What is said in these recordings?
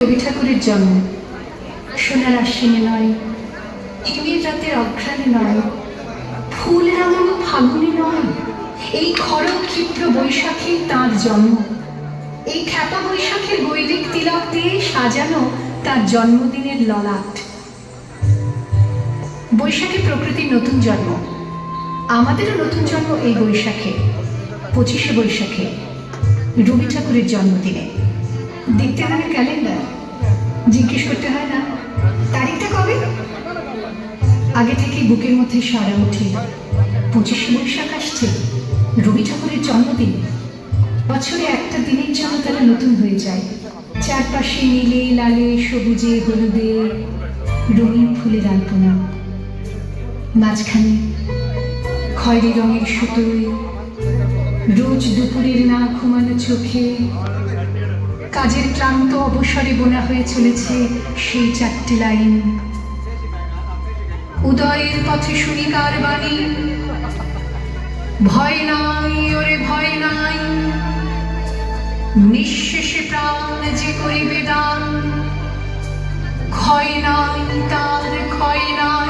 রবি ঠাকুরের জন্ম সোনার আশ্বিনে নয়, হিমের রাতের অঘ্রাণে নয়, ফুল রাঙানো ফাগুনে নয়, এই খড়গ ক্ষিপ্র বৈশাখে তাঁর জন্ম। এই খ্যাপা বৈশাখের গৈরিক তিলক দিয়ে সাজানো তার জন্মদিনের ললাট। বৈশাখে প্রকৃতির নতুন জন্ম, আমাদেরও নতুন জন্ম এই বৈশাখে, 25শে বৈশাখে, রবি ঠাকুরের জন্মদিনে। দেখতে হয় ক্যালেন্ডার, জিজ্ঞেস করতে হয় না তারিখটা কবে। আগে থেকে বুকের মধ্যে সারা ওঠে, 25শে বৈশাখ আসছে, রবি ঠাকুরের জন্মদিন। বছরে একটা দিনের জন্য তারা নতুন হয়ে যায়। চারপাশে নীলে লালে সবুজে হলুদে রঙিন ফুলের আলপনা, মাঝখানে খয়েরি রঙের সুতোয় রোজ দুপুরের না ঘুমানো চোখে কাজের ক্লান্ত অবসরে বোনা হয়ে চলেছে সেই 4টে লাইন। উদয়ের পথে শুনি কার বাণী, ভয় নাই ওরে ভয় নাই, নিঃশেষে প্রাণ যে করিবে দান, ক্ষয় নাই তার ক্ষয় নাই।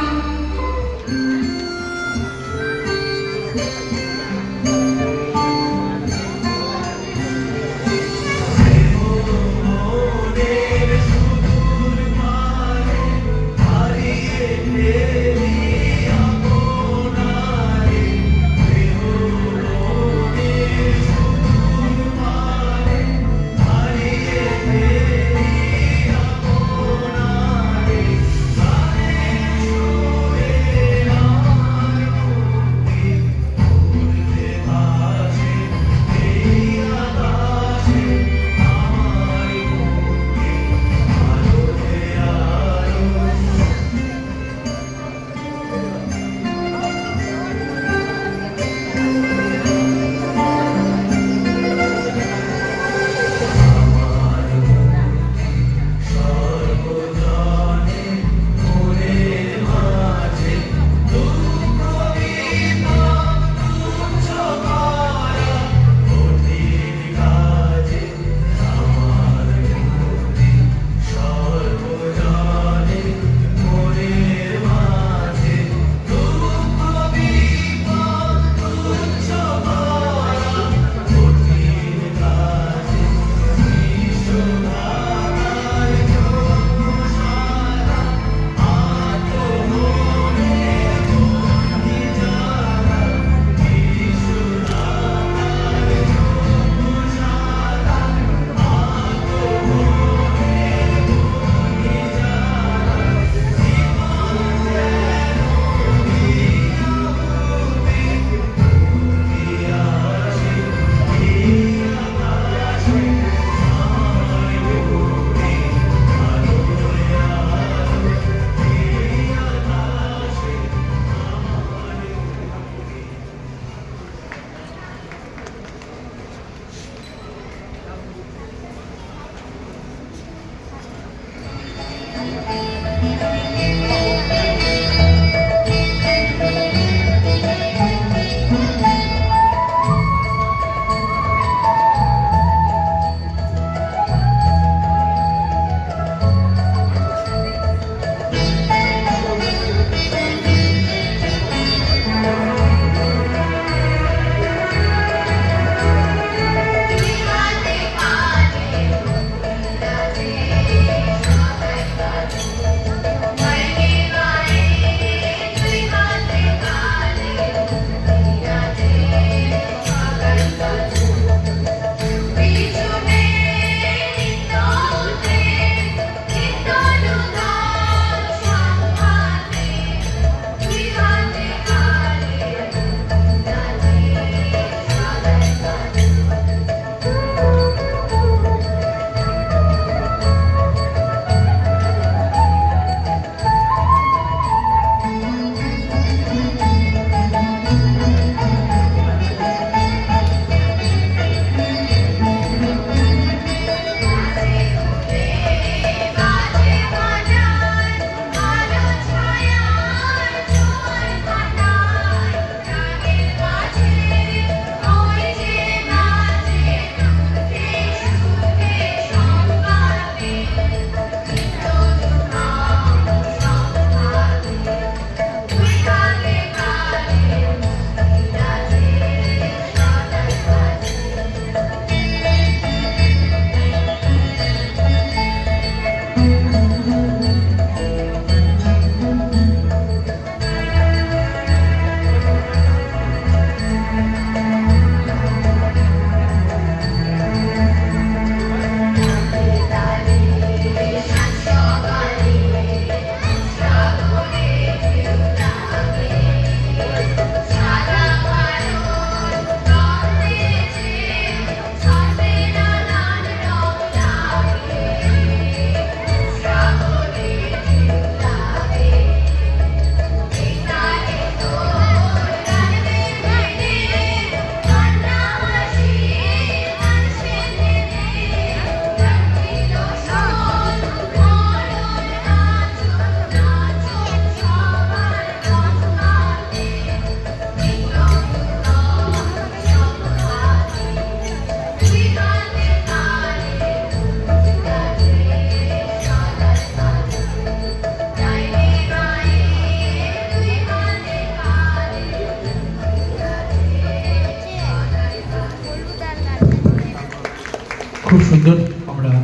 সুন্দর